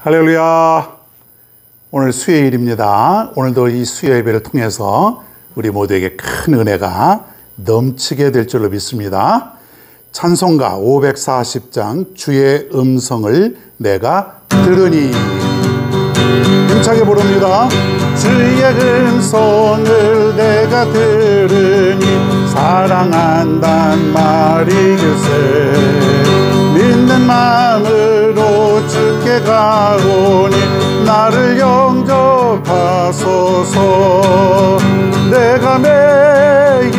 할렐루야. 오늘 수요일입니다. 오늘도 이 수요 예배를 통해서 우리 모두에게 큰 은혜가 넘치게 될 줄로 믿습니다. 찬송가 540장 주의 음성을 내가 들으니, 힘차게 부릅니다. 주의 음성을 내가 들으니 사랑한단 말이 글쎄, 믿는 마음으로 주께 가오니 나를 영접하소서. 내가 매일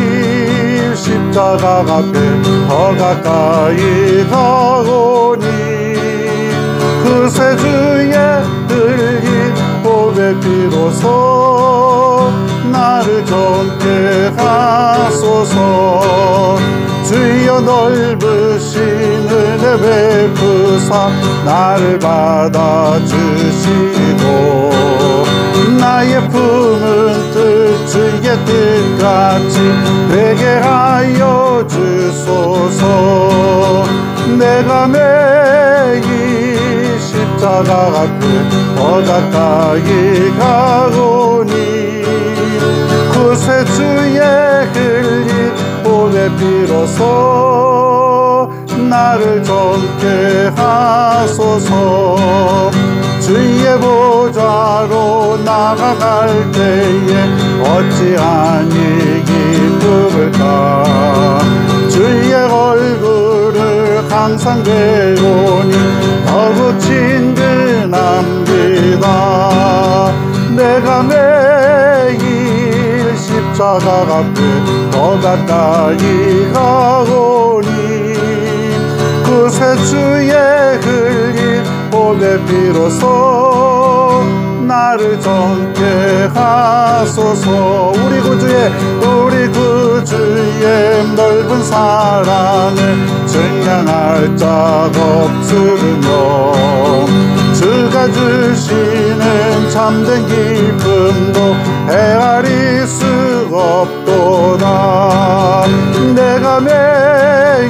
십자가 앞에 더 가까이 가오니 그새 주의 흘린 보배 비로소 나를 정케 하소서. 주여 넓으신 은혜 베푸사 나를 받아주시고 나의 품은 뜻 주의 뜻같이 되게 하여 주소서. 내가 매일 십자가 앞에 더 가까이 가오니 그새 주의 흘린 보배 비로소 나를 정케 하소서. 주의 보좌로 나아갈 때에 어찌하니 기쁘을까. 주의 얼굴을 항상 배우니 더욱 친근합니다. 내가 매일 십자가 앞에 더 가까이 가오니 그새 주의 흘린 보배 비로소 나를 정케 하소서. 우리 구주의 넓은 사랑을 증량할 자 없으며 주가 주시는 참된 기쁨도 헤아릴 수 없도다. 내가 매일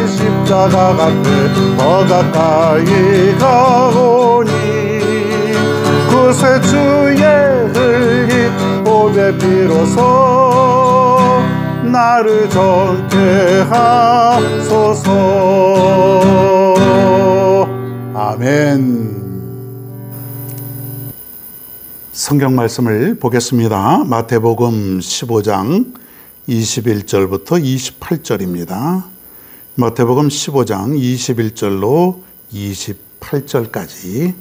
십자가 앞에 더 가까이 가오니 그새 주의 흘린 보배 비로소 나를 정케 하소서. 아멘. 성경 말씀을 보겠습니다. 마태복음 15장 21절부터 28절입니다. 마태복음 15장 21절로 28절까지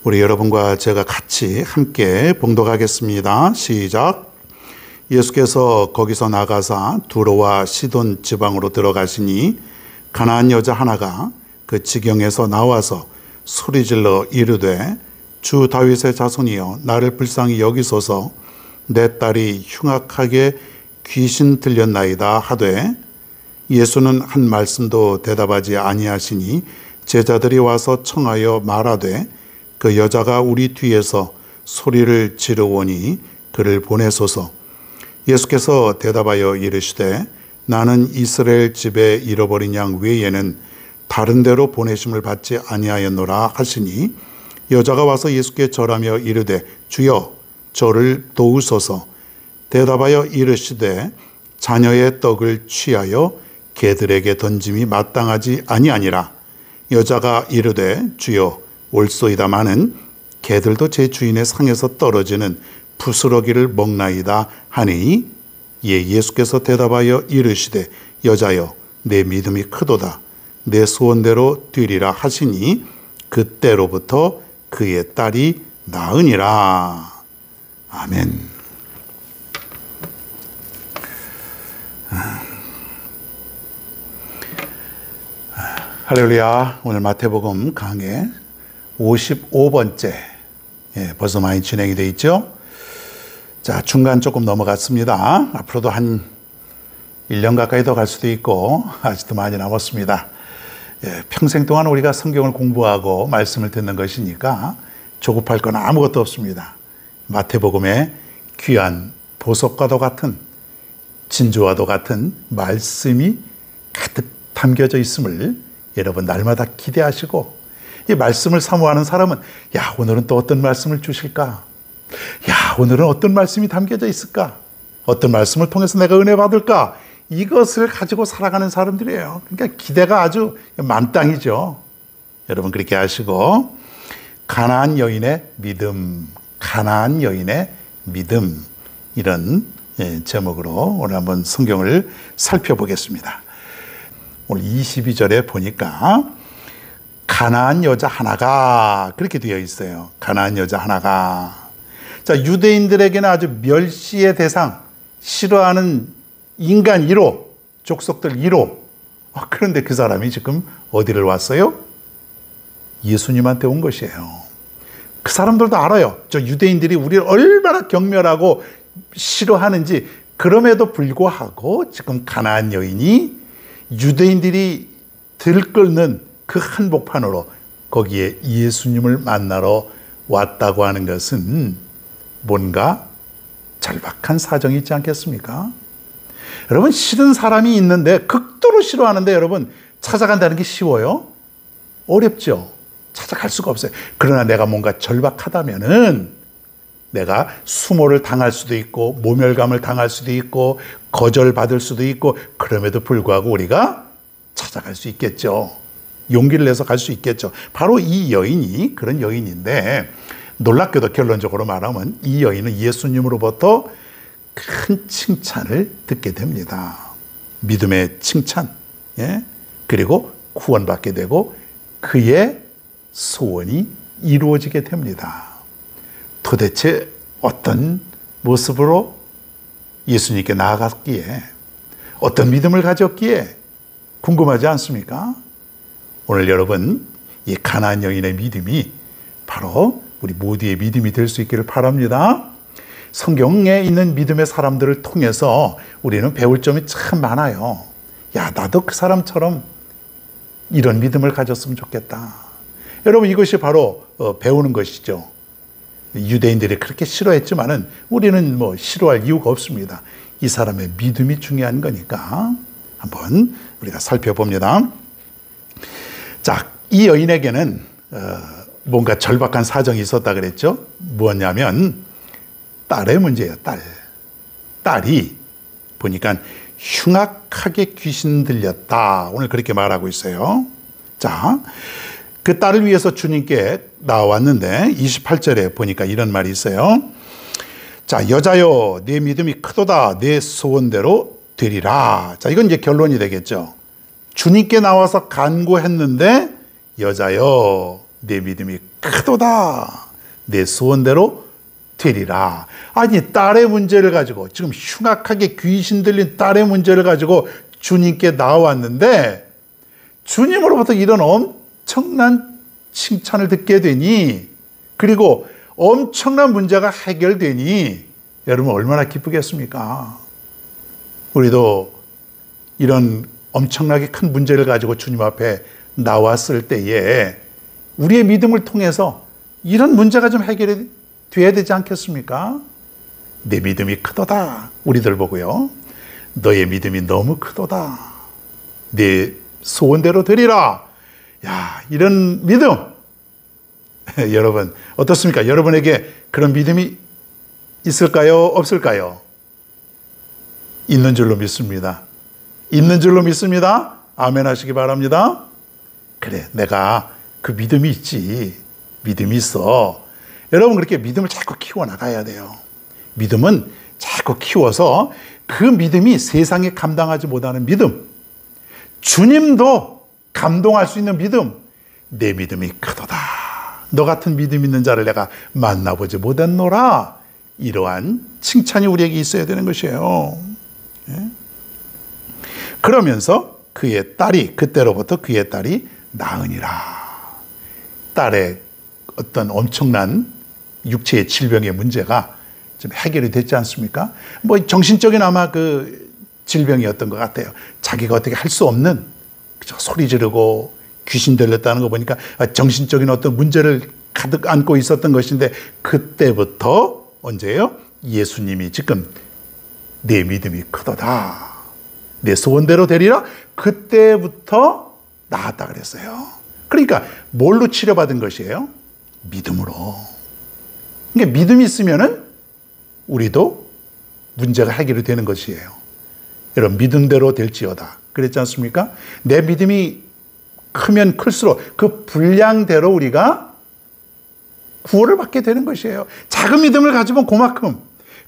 우리 여러분과 제가 같이 함께 봉독하겠습니다. 시작. 예수께서 거기서 나가사 두로와 시돈 지방으로 들어가시니 가나안 여자 하나가 그 지경에서 나와서 소리질러 이르되 주 다윗의 자손이여 나를 불쌍히 여기소서. 내 딸이 흉악하게 귀신 들렸나이다 하되 예수는 한 말씀도 대답하지 아니하시니 제자들이 와서 청하여 말하되 그 여자가 우리 뒤에서 소리를 지르오니 그를 보내소서. 예수께서 대답하여 이르시되 나는 이스라엘 집에 잃어버린 양 외에는 다른 데로 보내심을 받지 아니하였노라 하시니 여자가 와서 예수께 절하며 이르되 주여 저를 도우소서. 대답하여 이르시되 자녀의 떡을 취하여 개들에게 던짐이 마땅하지 아니하니라. 여자가 이르되 주여 옳소이다마는 개들도 제 주인의 상에서 떨어지는 부스러기를 먹나이다 하니 예수께서 대답하여 이르시되 여자여 내 믿음이 크도다. 내 소원대로 되리라 하시니 그때로부터 그의 딸이 나으니라. 아멘. 할렐루야. 오늘 마태복음 강해 55번째. 벌써 많이 진행이 되어 있죠. 자, 중간 조금 넘어갔습니다. 앞으로도 한 1년 가까이 더 갈 수도 있고 아직도 많이 남았습니다. 평생 동안 우리가 성경을 공부하고 말씀을 듣는 것이니까 조급할 건 아무것도 없습니다. 마태복음에 귀한 보석과도 같은 진주와도 같은 말씀이 가득 담겨져 있음을 여러분 날마다 기대하시고 이 말씀을 사모하는 사람은 야, 오늘은 또 어떤 말씀을 주실까? 야, 오늘은 어떤 말씀이 담겨져 있을까? 어떤 말씀을 통해서 내가 은혜 받을까? 이것을 가지고 살아가는 사람들이에요. 그러니까 기대가 아주 만땅이죠. 여러분 그렇게 하시고, 가나안 여인의 믿음, 가나안 여인의 믿음, 이런 제목으로 오늘 한번 성경을 살펴보겠습니다. 오늘 22절에 보니까 가나안 여자 하나가 그렇게 되어 있어요. 가나안 여자 하나가. 자, 유대인들에게는 아주 멸시의 대상, 싫어하는 인간 1호, 족속들 1호. 그런데 그 사람이 지금 어디를 왔어요? 예수님한테 온 것이에요. 그 사람들도 알아요. 저 유대인들이 우리를 얼마나 경멸하고 싫어하는지. 그럼에도 불구하고 지금 가나안 여인이 유대인들이 들끓는 그 한복판으로 거기에 예수님을 만나러 왔다고 하는 것은 뭔가 절박한 사정이 있지 않겠습니까? 여러분, 싫은 사람이 있는데, 극도로 싫어하는데 여러분 찾아간다는 게 쉬워요? 어렵죠. 찾아갈 수가 없어요. 그러나 내가 뭔가 절박하다면은 내가 수모를 당할 수도 있고 모멸감을 당할 수도 있고 거절받을 수도 있고, 그럼에도 불구하고 우리가 찾아갈 수 있겠죠. 용기를 내서 갈 수 있겠죠. 바로 이 여인이 그런 여인인데, 놀랍게도 결론적으로 말하면 이 여인은 예수님으로부터 큰 칭찬을 듣게 됩니다. 믿음의 칭찬, 그리고 구원받게 되고 그의 소원이 이루어지게 됩니다. 도대체 어떤 모습으로 예수님께 나아갔기에, 어떤 믿음을 가졌기에 궁금하지 않습니까? 오늘 여러분, 이 가나안 여인의 믿음이 바로 우리 모두의 믿음이 될 수 있기를 바랍니다. 성경에 있는 믿음의 사람들을 통해서 우리는 배울 점이 참 많아요. 야, 나도 그 사람처럼 이런 믿음을 가졌으면 좋겠다. 여러분, 이것이 바로 배우는 것이죠. 유대인들이 그렇게 싫어했지만은 우리는 뭐 싫어할 이유가 없습니다. 이 사람의 믿음이 중요한 거니까 한번 우리가 살펴봅니다. 자, 이 여인에게는 뭔가 절박한 사정이 있었다 그랬죠. 뭐냐면 딸의 문제예요. 딸이 보니까 흉악하게 귀신 들렸다. 오늘 그렇게 말하고 있어요. 자, 그 딸을 위해서 주님께 나왔는데 28절에 보니까 이런 말이 있어요. 자, 여자여, 내 믿음이 크도다. 내 소원대로 되리라. 자, 이건 이제 결론이 되겠죠. 주님께 나와서 간구했는데, 여자여, 내 믿음이 크도다. 내 소원대로 되리라. 아니, 딸의 문제를 가지고, 지금 흉악하게 귀신 들린 딸의 문제를 가지고 주님께 나왔는데, 주님으로부터 이런 엄청난 칭찬을 듣게 되니, 그리고 엄청난 문제가 해결되니 여러분 얼마나 기쁘겠습니까? 우리도 이런 엄청나게 큰 문제를 가지고 주님 앞에 나왔을 때에 우리의 믿음을 통해서 이런 문제가 좀 해결이 돼야 되지 않겠습니까? 내 믿음이 크도다. 우리들 보고요. 너의 믿음이 너무 크도다. 내 소원대로 되리라. 야, 이런 믿음. 여러분 어떻습니까? 여러분에게 그런 믿음이 있을까요? 없을까요? 있는 줄로 믿습니다. 있는 줄로 믿습니다. 아멘 하시기 바랍니다. 그래, 내가 그 믿음이 있지. 믿음이 있어. 여러분 그렇게 믿음을 자꾸 키워나가야 돼요. 믿음은 자꾸 키워서 그 믿음이 세상에 감당하지 못하는 믿음, 주님도 감동할 수 있는 믿음, 내 믿음이 크도다. 너 같은 믿음 있는 자를 내가 만나보지 못했노라. 이러한 칭찬이 우리에게 있어야 되는 것이에요. 그러면서 그때로부터 그의 딸이 나으니라. 딸의 어떤 엄청난 육체의 질병의 문제가 좀 해결이 됐지 않습니까? 뭐 정신적인 아마 그 질병이었던 것 같아요. 자기가 어떻게 할 수 없는, 소리 지르고 귀신 들렸다는 거 보니까 정신적인 어떤 문제를 가득 안고 있었던 것인데, 그때부터 언제예요? 예수님이 지금 내 믿음이 크도다. 내 소원대로 되리라. 그때부터 나았다 그랬어요. 그러니까 뭘로 치료받은 것이에요? 믿음으로. 그러니까 믿음이 있으면은 우리도 문제가 해결이 되는 것이에요. 여러분, 믿음대로 될지어다. 그랬지 않습니까? 내 믿음이 크면 클수록 그 분량대로 우리가 구원을 받게 되는 것이에요. 작은 믿음을 가지면 그만큼,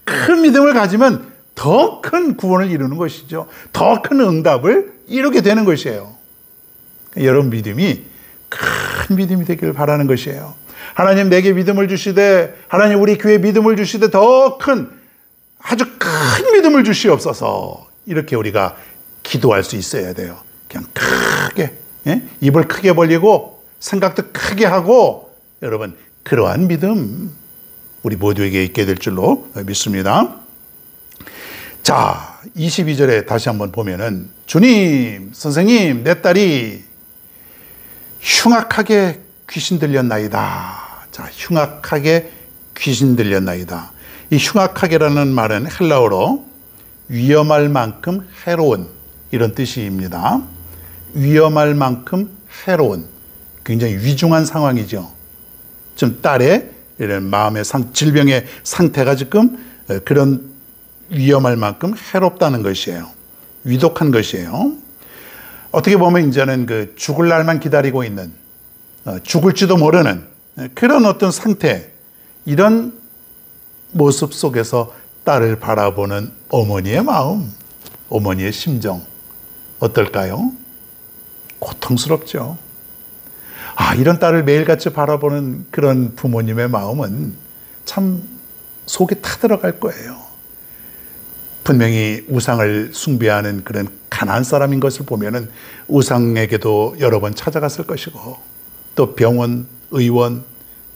큰 믿음을 가지면 더 큰 구원을 이루는 것이죠. 더 큰 응답을 이루게 되는 것이에요. 여러분, 믿음이 큰 믿음이 되기를 바라는 것이에요. 하나님 내게 믿음을 주시되, 하나님 우리 교회에 믿음을 주시되 더 큰, 아주 큰 믿음을 주시옵소서. 이렇게 우리가 기도할 수 있어야 돼요. 그냥 크게, 입을 크게 벌리고 생각도 크게 하고, 여러분 그러한 믿음 우리 모두에게 있게 될 줄로 믿습니다. 자, 22절에 다시 한번 보면은, 주님, 선생님, 내 딸이 흉악하게 귀신 들렸나이다. 자, 흉악하게 귀신 들렸나이다. 이 흉악하게라는 말은 헬라어로 위험할 만큼 해로운, 이런 뜻입니다. 위험할 만큼 해로운, 굉장히 위중한 상황이죠. 좀 딸의 이런 마음의 질병의 상태가 지금 그런 위험할 만큼 해롭다는 것이에요. 위독한 것이에요. 어떻게 보면 이제는 그 죽을 날만 기다리고 있는, 죽을지도 모르는 그런 어떤 상태, 이런 모습 속에서 딸을 바라보는 어머니의 마음, 어머니의 심정 어떨까요? 고통스럽죠. 이런 딸을 매일같이 바라보는 그런 부모님의 마음은 참 속에 타들어갈 거예요. 분명히 우상을 숭배하는 그런 가난한 사람인 것을 보면은 우상에게도 여러 번 찾아갔을 것이고, 또 병원, 의원,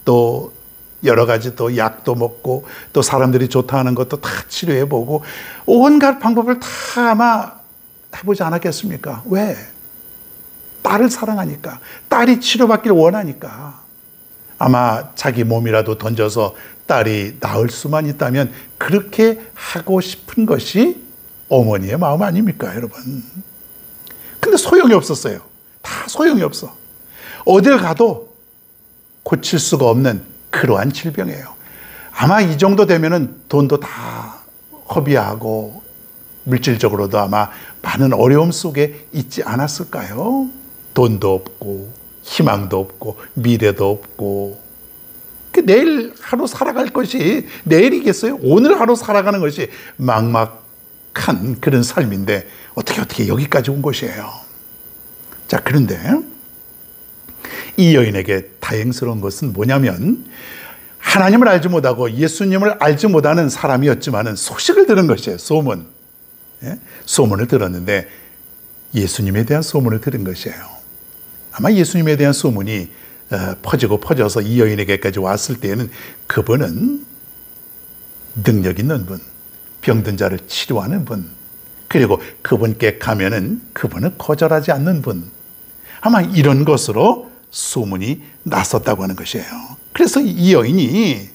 또 여러 가지 또 약도 먹고, 또 사람들이 좋다 하는 것도 다 치료해보고, 온갖 방법을 다 아마 해보지 않았겠습니까? 왜? 딸을 사랑하니까, 딸이 치료받기를 원하니까. 아마 자기 몸이라도 던져서 딸이 나을 수만 있다면 그렇게 하고 싶은 것이 어머니의 마음 아닙니까, 여러분? 근데 소용이 없었어요. 다 소용이 없어. 어딜 가도 고칠 수가 없는 그러한 질병이에요. 아마 이 정도 되면은 돈도 다 허비하고 물질적으로도 아마 많은 어려움 속에 있지 않았을까요? 돈도 없고 희망도 없고 미래도 없고, 내일 하루 살아갈 것이 내일이겠어요? 오늘 하루 살아가는 것이 막막한 그런 삶인데 어떻게 여기까지 온 것이에요. 자, 그런데 이 여인에게 다행스러운 것은 뭐냐면, 하나님을 알지 못하고 예수님을 알지 못하는 사람이었지만 소식을 들은 것이에요. 소문. 소문을 들었는데 예수님에 대한 소문을 들은 것이에요. 아마 예수님에 대한 소문이 퍼져서 이 여인에게까지 왔을 때에는 그분은 능력 있는 분, 병든 자를 치료하는 분, 그리고 그분께 가면은 그분은 거절하지 않는 분, 아마 이런 것으로 소문이 났었다고 하는 것이에요. 그래서 이 여인이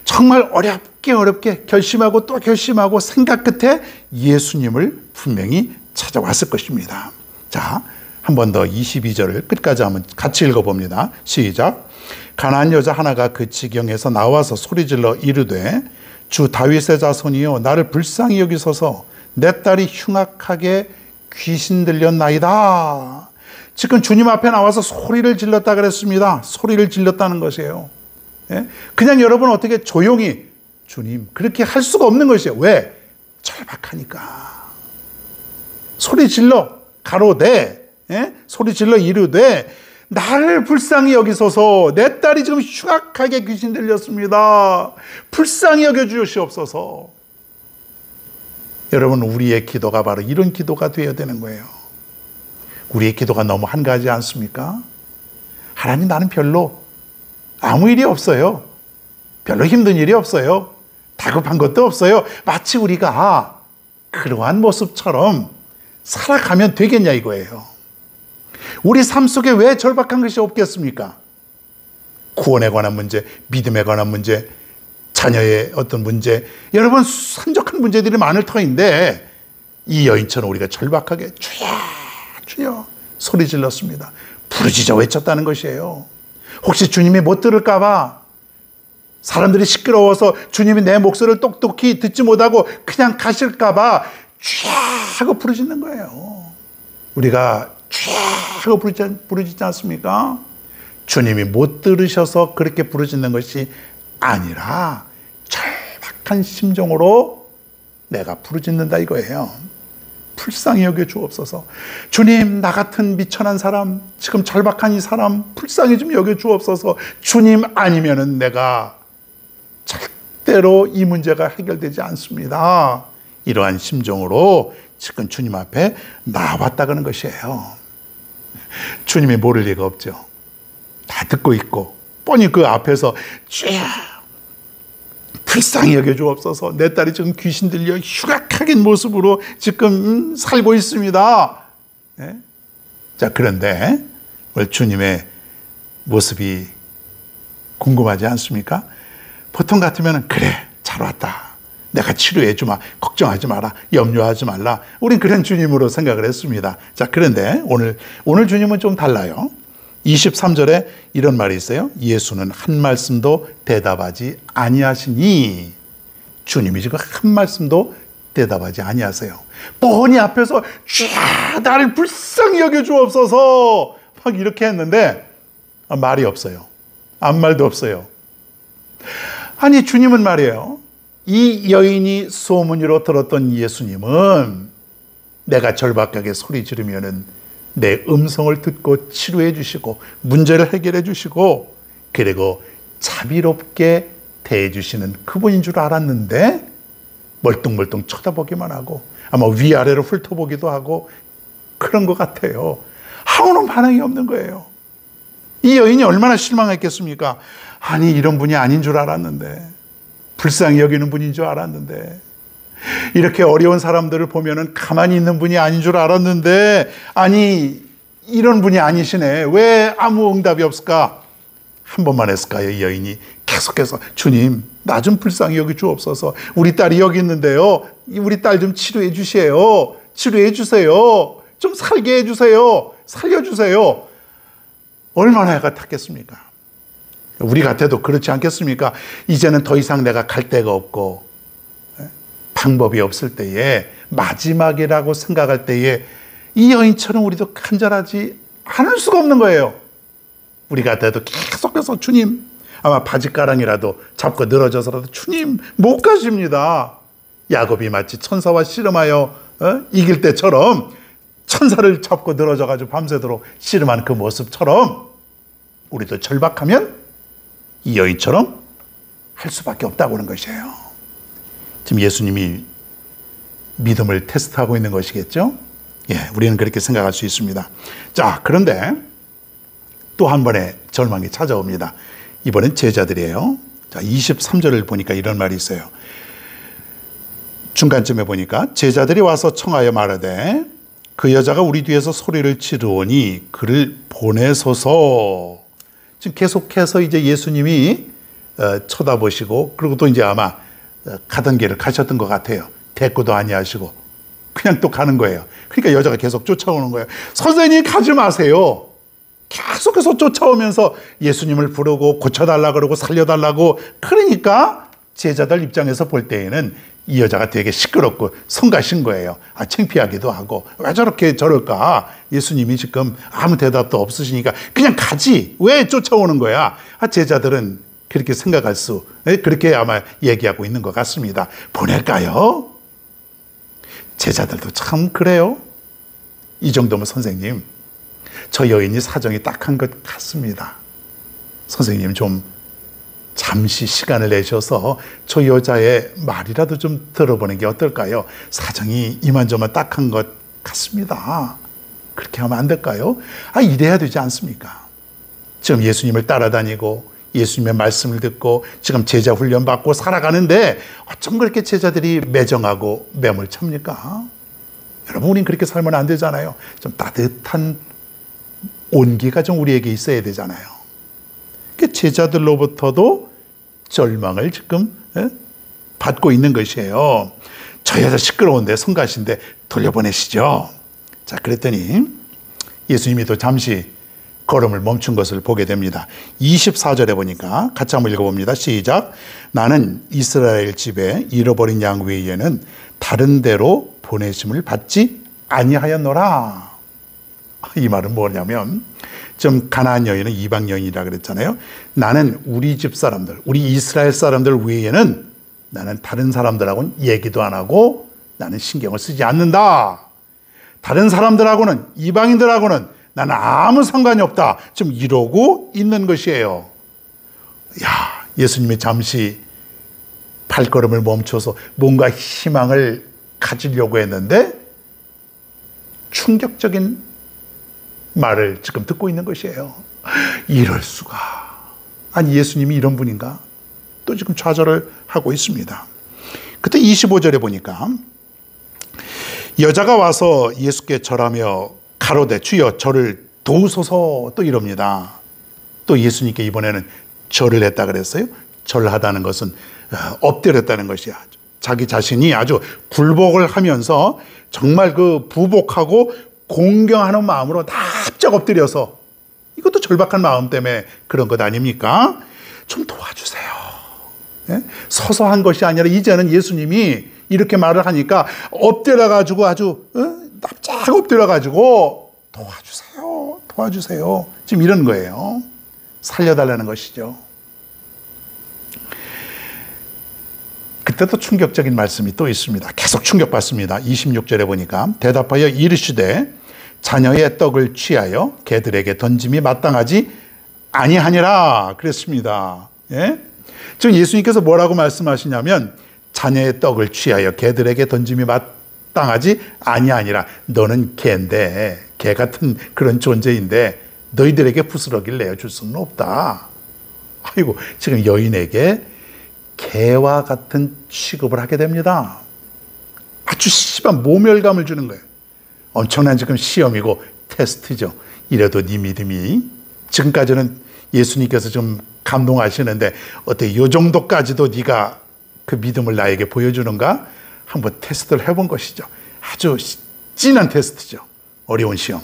정말 어렵게 결심하고 또 결심하고 생각 끝에 예수님을 분명히 찾아왔을 것입니다. 자, 한 번 더 22절을 끝까지 한번 같이 읽어봅니다. 시작. 가나안 여자 하나가 그 지경에서 나와서 소리질러 이르되, 주 다윗의 자손이여 나를 불쌍히 여기소서, 내 딸이 흉악하게 귀신 들렸나이다. 지금 주님 앞에 나와서 소리를 질렀다 그랬습니다. 소리를 질렀다는 것이에요. 그냥 여러분 어떻게 조용히, 주님, 그렇게 할 수가 없는 것이에요. 왜? 절박하니까. 소리 질러 가로되, 소리 질러 이르되 나를 불쌍히 여기소서, 내 딸이 지금 흉악하게 귀신 들렸습니다. 불쌍히 여겨주시옵소서. 여러분, 우리의 기도가 바로 이런 기도가 되어야 되는 거예요. 우리의 기도가 너무 한가하지 않습니까? 하나님, 나는 별로 아무 일이 없어요. 별로 힘든 일이 없어요. 다급한 것도 없어요. 마치 우리가 그러한 모습처럼 살아가면 되겠냐 이거예요. 우리 삶 속에 왜 절박한 것이 없겠습니까? 구원에 관한 문제, 믿음에 관한 문제, 자녀의 어떤 문제, 여러분 산적한 문제들이 많을 터인데 이 여인처럼 우리가 절박하게 주여 주여 소리 질렀습니다. 부르짖어 외쳤다는 것이에요. 혹시 주님이 못 들을까 봐, 사람들이 시끄러워서 주님이 내 목소리를 똑똑히 듣지 못하고 그냥 가실까 봐 주여 하고 부르짖는 거예요. 우리가 주여 하고 부르짖지 않습니까? 주님이 못 들으셔서 그렇게 부르짖는 것이 아니라 절박한 심정으로 내가 부르짖는다 이거예요. 불쌍히 여겨 주옵소서. 주님, 나 같은 미천한 사람, 지금 절박한 이 사람 불쌍히 좀 여겨 주옵소서. 주님 아니면은 내가 절대로 이 문제가 해결되지 않습니다. 이러한 심정으로 지금 주님 앞에 나왔다는 것이에요. 주님이 모를 리가 없죠. 다 듣고 있고 뻔히 그 앞에서 불쌍히 여겨 주옵소서. 내 딸이 지금 귀신 들려 흉악하긴 모습으로 지금 살고 있습니다. 네? 자, 그런데 오늘 주님의 모습이 궁금하지 않습니까? 보통 같으면 그래, 잘 왔다, 내가 치료해 주마, 걱정하지 마라, 염려하지 말라, 우린 그런 주님으로 생각을 했습니다. 자, 그런데 오늘 주님은 좀 달라요. 23절에 이런 말이 있어요. 예수는 한 말씀도 대답하지 아니하시니. 주님이 지금 한 말씀도 대답하지 아니하세요. 뻔히 앞에서 주야 나를 불쌍히 여겨 주옵소서 막 이렇게 했는데 말이 없어요. 아무 말도 없어요. 아니, 주님은 말이에요, 이 여인이 소문으로 들었던 예수님은 내가 절박하게 소리 지르면은 내 음성을 듣고 치료해 주시고 문제를 해결해 주시고 그리고 자비롭게 대해 주시는 그분인 줄 알았는데 멀뚱멀뚱 쳐다보기만 하고 아마 위아래로 훑어보기도 하고 그런 것 같아요. 아무런 반응이 없는 거예요. 이 여인이 얼마나 실망했겠습니까? 아니, 이런 분이 아닌 줄 알았는데, 불쌍히 여기는 분인 줄 알았는데, 이렇게 어려운 사람들을 보면은 가만히 있는 분이 아닌 줄 알았는데, 아니, 이런 분이 아니시네. 왜 아무 응답이 없을까? 한 번만 했을까요? 이 여인이 계속해서 주님, 나 좀 불쌍히 여기 주옵소서. 우리 딸이 여기 있는데요, 우리 딸 좀 치료해 주세요. 치료해 주세요. 좀 살게 해 주세요. 살려주세요. 얼마나 해가 탔겠습니까? 우리 같아도 그렇지 않겠습니까? 이제는 더 이상 내가 갈 데가 없고 방법이 없을 때에, 마지막이라고 생각할 때에 이 여인처럼 우리도 간절하지 않을 수가 없는 거예요. 우리 같아도 계속해서 주님, 아마 바지가랑이라도 잡고 늘어져서라도 주님 못 가십니다. 야곱이 마치 천사와 씨름하여 이길 때처럼 천사를 잡고 늘어져가지고 밤새도록 씨름한 그 모습처럼 우리도 절박하면 이 여인처럼 할 수밖에 없다고 하는 것이에요. 지금 예수님이 믿음을 테스트하고 있는 것이겠죠? 예, 우리는 그렇게 생각할 수 있습니다. 자, 그런데 또 한 번의 절망이 찾아옵니다. 이번엔 제자들이에요. 자, 23절을 보니까 이런 말이 있어요. 중간쯤에 보니까 제자들이 와서 청하여 말하되 그 여자가 우리 뒤에서 소리를 지르오니 그를 보내소서. 지금 계속해서 이제 예수님이 쳐다보시고 그리고 또 이제 아마 가던 길을 가셨던 것 같아요. 대꾸도 아니하시고 그냥 또 가는 거예요. 그러니까 여자가 계속 쫓아오는 거예요. 선생님, 가지 마세요. 계속해서 쫓아오면서 예수님을 부르고 고쳐달라고 그러고 살려달라고. 그러니까 제자들 입장에서 볼 때에는 이 여자가 되게 시끄럽고 성가신 거예요. 아, 창피하기도 하고 왜 저렇게 저럴까? 예수님이 지금 아무 대답도 없으시니까 그냥 가지. 왜 쫓아오는 거야? 아, 제자들은 그렇게 생각할 수, 그렇게 아마 얘기하고 있는 것 같습니다. 보낼까요? 제자들도 참 그래요. 이 정도면 선생님, 저 여인이 사정이 딱한 것 같습니다. 선생님 좀 잠시 시간을 내셔서 저 여자의 말이라도 좀 들어보는 게 어떨까요? 사정이 이만저만 딱한 것 같습니다. 그렇게 하면 안 될까요? 아, 이래야 되지 않습니까? 지금 예수님을 따라다니고 예수님의 말씀을 듣고 지금 제자 훈련 받고 살아가는데 어쩜 그렇게 제자들이 매정하고 매몰찹니까? 여러분, 우린 그렇게 살면 안 되잖아요. 좀 따뜻한 온기가 좀 우리에게 있어야 되잖아요. 제자들로부터도 절망을 지금 받고 있는 것이에요. 저 여자 시끄러운데 성가신데 돌려보내시죠. 자, 그랬더니 예수님이 또 잠시 걸음을 멈춘 것을 보게 됩니다. 24절에 보니까 같이 한번 읽어봅니다. 시작. 나는 이스라엘 집에 잃어버린 양 외에는 다른 데로 보내심을 받지 아니하였노라. 이 말은 뭐냐면 좀 가나안 여인은 이방 여인이라 그랬잖아요. 나는 우리 집 사람들, 우리 이스라엘 사람들 외에는 나는 다른 사람들하고는 얘기도 안 하고 나는 신경을 쓰지 않는다. 다른 사람들하고는, 이방인들하고는 나는 아무 상관이 없다. 좀 이러고 있는 것이에요. 야, 예수님이 잠시 발걸음을 멈춰서 뭔가 희망을 가지려고 했는데 충격적인 말을 지금 듣고 있는 것이에요. 이럴 수가. 아니, 예수님이 이런 분인가? 또 지금 좌절을 하고 있습니다. 그때 25절에 보니까 여자가 와서 예수께 절하며 가로되 주여 저를 도우소서 또 이럽니다. 또 예수님께 이번에는 절을 했다 그랬어요. 절하다는 것은 엎드렸다는 것이야. 자기 자신이 아주 굴복을 하면서 정말 그 부복하고 공경하는 마음으로 납작 엎드려서, 이것도 절박한 마음 때문에 그런 것 아닙니까? 좀 도와주세요. 예? 서서 한 것이 아니라 이제는 예수님이 이렇게 말을 하니까 엎드려가지고 아주 납작 엎드려가지고 도와주세요. 도와주세요. 지금 이런 거예요. 살려달라는 것이죠. 그때도 충격적인 말씀이 또 있습니다. 계속 충격받습니다. 26절에 보니까 대답하여 이르시되 자녀의 떡을 취하여 개들에게 던짐이 마땅하지 아니하니라 그랬습니다. 예? 지금 예수님께서 뭐라고 말씀하시냐면 자녀의 떡을 취하여 개들에게 던짐이 마땅하지 아니하니라. 너는 개인데, 개 같은 그런 존재인데 너희들에게 부스러기를 내어줄 수는 없다. 아이고, 지금 여인에게 개와 같은 취급을 하게 됩니다. 아주 심한 모멸감을 주는 거예요. 엄청난 지금 시험이고 테스트죠. 이래도 네 믿음이, 지금까지는 예수님께서 좀 감동하시는데 어때 이 정도까지도 네가 그 믿음을 나에게 보여주는가? 한번 테스트를 해본 것이죠. 아주 찐한 테스트죠. 어려운 시험.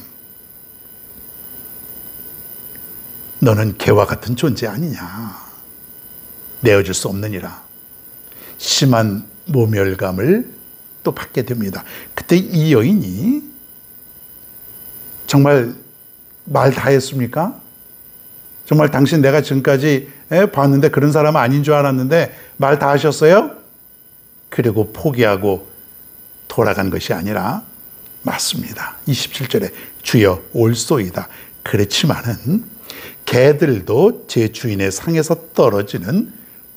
너는 개와 같은 존재 아니냐. 내어줄 수 없느니라. 심한 모멸감을 또 받게 됩니다. 그때 이 여인이 정말 말 다 했습니까? 정말 당신 내가 지금까지 봤는데 그런 사람은 아닌 줄 알았는데 말 다 하셨어요? 그리고 포기하고 돌아간 것이 아니라 맞습니다. 27절에 주여 올소이다. 그렇지만은 개들도 제 주인의 상에서 떨어지는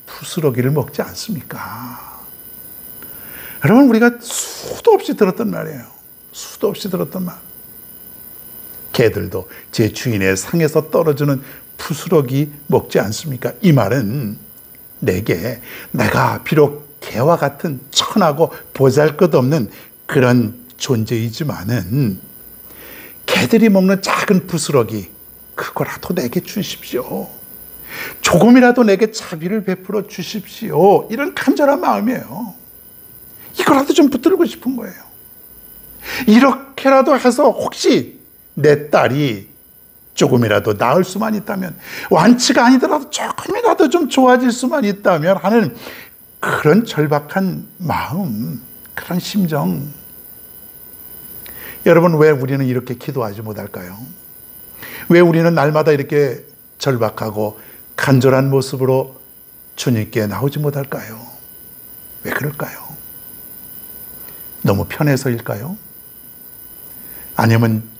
부스러기를 먹지 않습니까? 여러분, 우리가 수도 없이 들었던 말이에요. 수도 없이 들었던 말. 개들도 제 주인의 상에서 떨어지는 부스러기 먹지 않습니까? 이 말은 내가 비록 개와 같은 천하고 보잘것없는 그런 존재이지만은 개들이 먹는 작은 부스러기, 그거라도 내게 주십시오. 조금이라도 내게 자비를 베풀어 주십시오. 이런 간절한 마음이에요. 이거라도 좀 붙들고 싶은 거예요. 이렇게라도 해서 혹시 내 딸이 조금이라도 나을 수만 있다면, 완치가 아니더라도 조금이라도 좀 좋아질 수만 있다면 하는 그런 절박한 마음, 그런 심정. 여러분, 왜 우리는 이렇게 기도하지 못할까요? 왜 우리는 날마다 이렇게 절박하고 간절한 모습으로 주님께 나오지 못할까요? 왜 그럴까요? 너무 편해서일까요? 아니면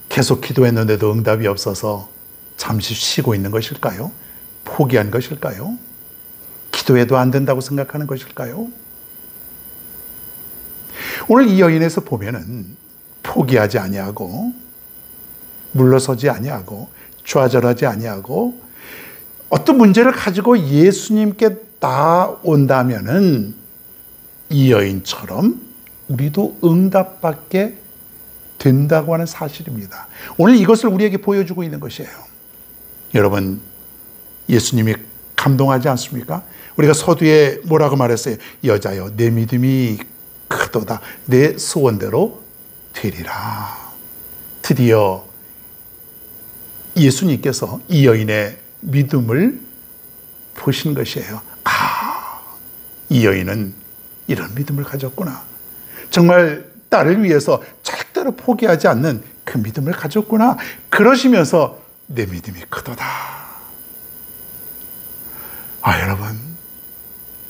계속 기도했는데도 응답이 없어서 잠시 쉬고 있는 것일까요? 포기한 것일까요? 기도해도 안 된다고 생각하는 것일까요? 오늘 이 여인에서 보면은 포기하지 아니하고 물러서지 아니하고 좌절하지 아니하고 어떤 문제를 가지고 예수님께 나온다면은 이 여인처럼 우리도 응답받게 된다고 하는 사실입니다. 오늘 이것을 우리에게 보여주고 있는 것이에요. 여러분, 예수님이 감동하지 않습니까? 우리가 서두에 뭐라고 말했어요? 여자여, 내 믿음이 크도다. 내 소원대로 되리라. 드디어 예수님께서 이 여인의 믿음을 보신 것이에요. 이 여인은 이런 믿음을 가졌구나. 정말 딸을 위해서 절대로 포기하지 않는 그 믿음을 가졌구나. 그러시면서 내 믿음이 크도다. 여러분,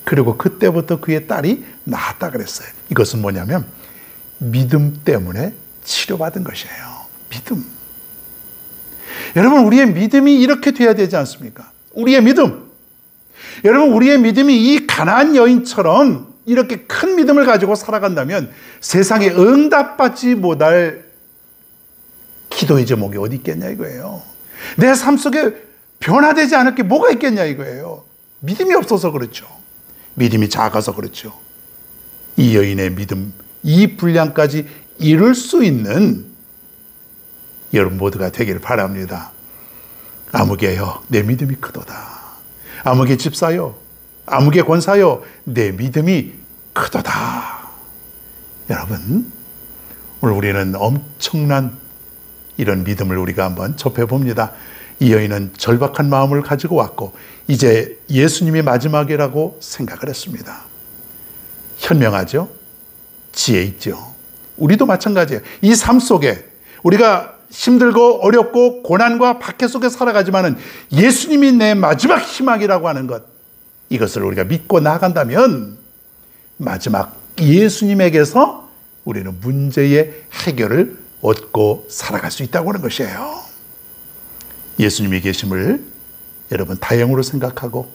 그리고 그때부터 그의 딸이 나았다 그랬어요. 이것은 뭐냐면 믿음 때문에 치료받은 것이에요. 믿음. 여러분, 우리의 믿음이 이렇게 돼야 되지 않습니까? 우리의 믿음. 여러분, 우리의 믿음이 이 가나안 여인처럼 이렇게 큰 믿음을 가지고 살아간다면 세상에 응답받지 못할 기도의 제목이 어디 있겠냐 이거예요. 내 삶 속에 변화되지 않을 게 뭐가 있겠냐 이거예요. 믿음이 없어서 그렇죠. 믿음이 작아서 그렇죠. 이 여인의 믿음, 이 분량까지 이룰 수 있는 여러분 모두가 되기를 바랍니다. 아무개여, 내 믿음이 크도다. 아무개 집사여, 아무개 권사여, 내 믿음이 크도다. 여러분, 오늘 우리는 엄청난 이런 믿음을 우리가 한번 접해봅니다. 이 여인은 절박한 마음을 가지고 왔고 이제 예수님이 마지막이라고 생각을 했습니다. 현명하죠? 지혜 있죠? 우리도 마찬가지예요. 이 삶 속에 우리가 힘들고 어렵고 고난과 박해 속에 살아가지만은 예수님이 내 마지막 희망이라고 하는 것, 이것을 우리가 믿고 나아간다면 마지막 예수님에게서 우리는 문제의 해결을 얻고 살아갈 수 있다고 하는 것이에요. 예수님이 계심을 여러분 다행으로 생각하고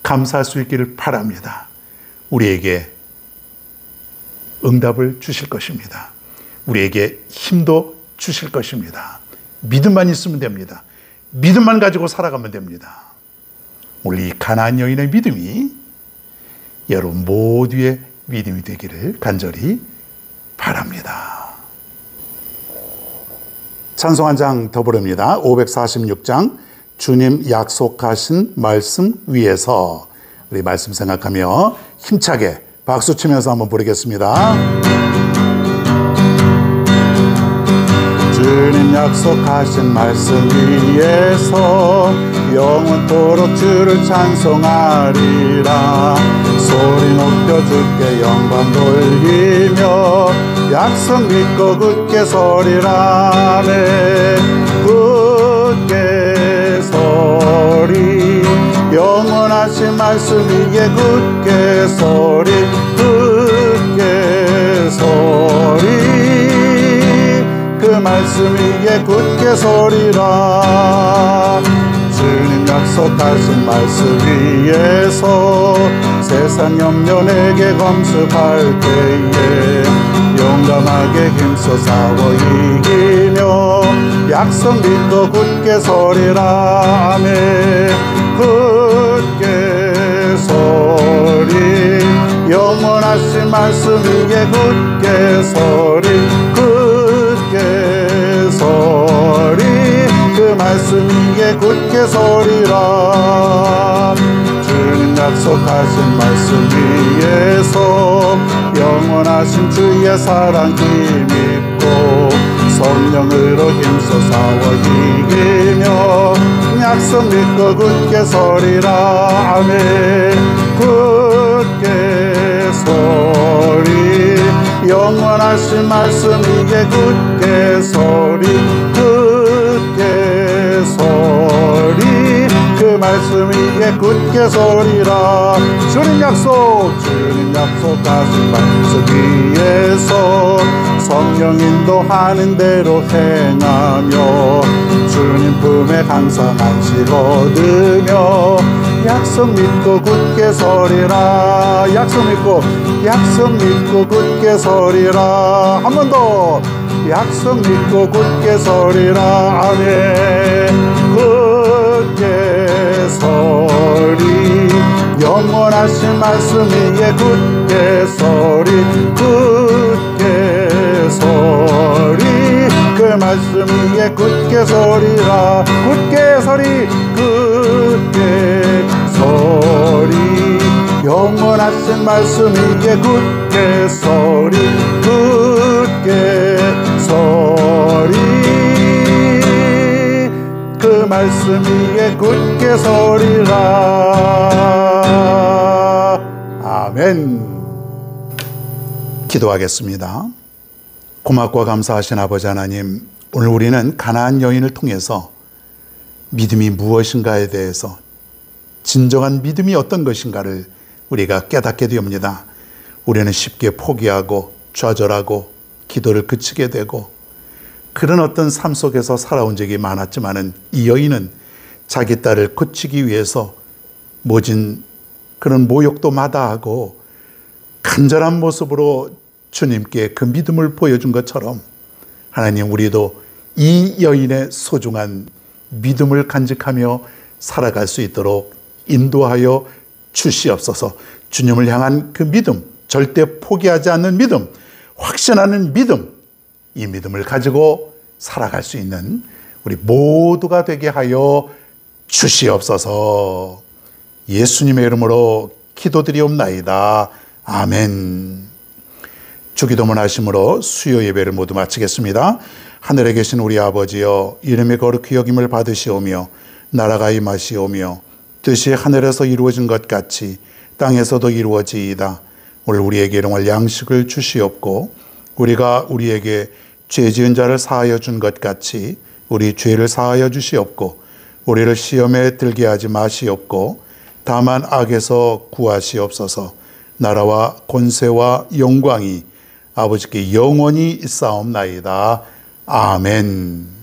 감사할 수 있기를 바랍니다. 우리에게 응답을 주실 것입니다. 우리에게 힘도 주실 것입니다. 믿음만 있으면 됩니다. 믿음만 가지고 살아가면 됩니다. 오늘 이 가나안 여인의 믿음이 여러분 모두의 믿음이 되기를 간절히 바랍니다. 찬송 한 장 더 부릅니다. 546장 주님 약속하신 말씀 위에서, 우리 말씀 생각하며 힘차게 박수 치면서 한번 부르겠습니다. 주님 약속하신 말씀 위에서 영원토록 주를 찬송하리라. 소리 높여 주께 영광 돌리며 약속 믿고 굳게 서리라. 네, 굳게 서리. 영원하신 말씀 위에 굳게 서리. 굳게 서리. 그 말씀 위에 굳게 서리라. 주님 약속하신 말씀 위에서 세상 염려 내게 검습할 때에 용감하게 힘써 싸워 이기며 약속 믿고 굳게 서리라. 아멘. 굳게 서리. 영원하신 말씀 위에 굳게 서리. 굳게 서리. 그 말씀 위에 굳게 서리라. 주님 약속하신 말씀 위에서 영원하신 주의 사랑 힘입고 성령으로 힘써 싸워 이기며 약속 믿고 굳게 서리라. 아멘. 굳게 서리. 영원하신 말씀 위에 굳게 서리. 굳게 서리. 그 말씀 위에 굳게 서리라. 주님 약속하신 말씀 위에서 성령 인도하는 대로 행하며 주님 품에 항상 안식 얻으며 약속 믿고 굳게 서리라. 약속 믿고 굳게 서리라. 한 번 더. 약속 믿고 굳게 서리라. 아멘. 굳게 서리. 영원하신 말씀 위에 굳게 서리. 굳게 서리. 그 말씀 위에 굳게 서리라. 굳게 서리. 굳게 서리. 영원하신 말씀 위에 굳게 서리. 굳게 서리. 그 말씀 위에 굳게 서리라. 아멘. 기도하겠습니다. 고맙고 감사하신 아버지 하나님, 오늘 우리는 가나안 여인을 통해서 믿음이 무엇인가에 대해서, 진정한 믿음이 어떤 것인가를 우리가 깨닫게 되옵니다. 우리는 쉽게 포기하고 좌절하고 기도를 그치게 되고 그런 어떤 삶 속에서 살아온 적이 많았지만은, 이 여인은 자기 딸을 고치기 위해서 모진 그런 모욕도 마다하고 간절한 모습으로 주님께 그 믿음을 보여준 것처럼, 하나님, 우리도 이 여인의 소중한 믿음을 간직하며 살아갈 수 있도록 인도하여 주시옵소서. 주님을 향한 그 믿음, 절대 포기하지 않는 믿음, 확신하는 믿음, 이 믿음을 가지고 살아갈 수 있는 우리 모두가 되게 하여 주시옵소서. 예수님의 이름으로 기도드리옵나이다. 아멘. 주기도문 하심으로 수요 예배를 모두 마치겠습니다. 하늘에 계신 우리 아버지여, 이름이 거룩히 여김을 받으시오며 나라가 임하시오며 뜻이 하늘에서 이루어진 것 같이 땅에서도 이루어지이다. 오늘 우리에게 일용할 양식을 주시옵고, 우리가 우리에게 죄 지은 자를 사하여 준 것 같이 우리 죄를 사하여 주시옵고, 우리를 시험에 들게 하지 마시옵고 다만 악에서 구하시옵소서. 나라와 권세와 영광이 아버지께 영원히 있사옵나이다. 아멘.